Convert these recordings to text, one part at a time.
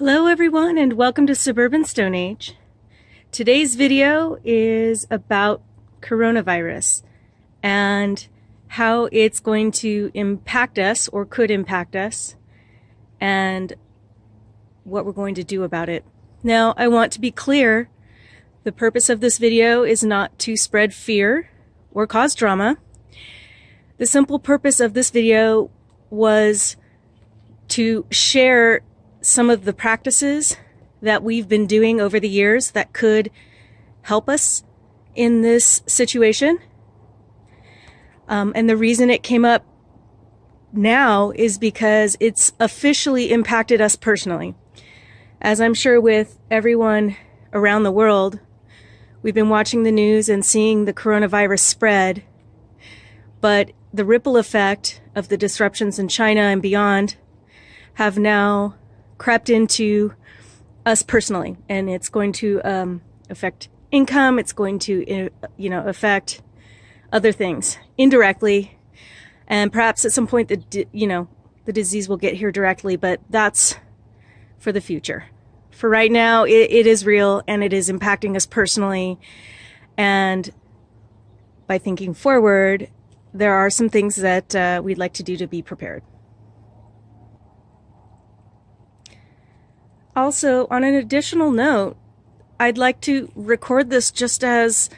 Hello everyone and welcome to Suburban Stone Age. Today's video is about coronavirus and how it's going to impact us or could impact us and what we're going to do about it. Now, I want to be clear, the purpose of this video is not to spread fear or cause drama. The simple purpose of this video was to share some of the practices that we've been doing over the years that could help us in this situation. And the reason it came up now is because it's officially impacted us personally. As I'm sure with everyone around the world, we've been watching the news and seeing the coronavirus spread, but the ripple effect of the disruptions in China and beyond have now crept into us personally, and it's going to affect income. It's going to, affect other things indirectly, and perhaps at some point the disease will get here directly. But that's for the future. For right now, it is real and it is impacting us personally. And by thinking forward, there are some things that we'd like to do to be prepared. Also, on an additional note, I'd like to record this just as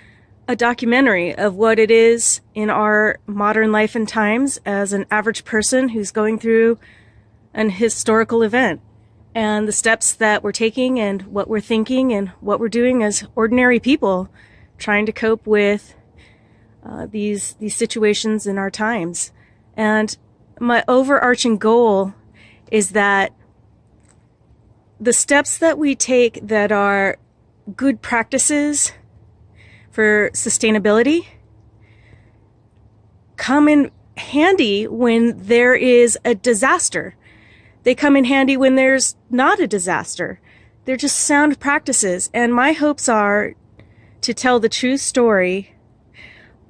a documentary of what it is in our modern life and times as an average person who's going through an historical event, and the steps that we're taking and what we're thinking and what we're doing as ordinary people trying to cope with these situations in our times. And my overarching goal is that the steps that we take that are good practices for sustainability come in handy when there is a disaster. They come in handy when there's not a disaster. They're just sound practices. And my hopes are to tell the true story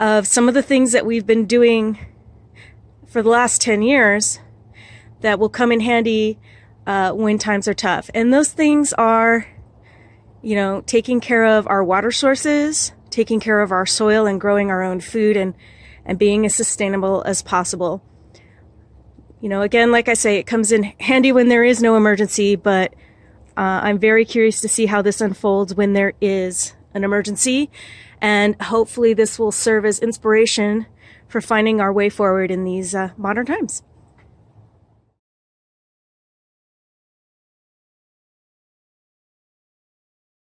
of some of the things that we've been doing for the last 10 years that will come in handy when times are tough. And those things are, taking care of our water sources, taking care of our soil and growing our own food, and being as sustainable as possible. Again, like I say, it comes in handy when there is no emergency, but I'm very curious to see how this unfolds when there is an emergency. And hopefully this will serve as inspiration for finding our way forward in these modern times.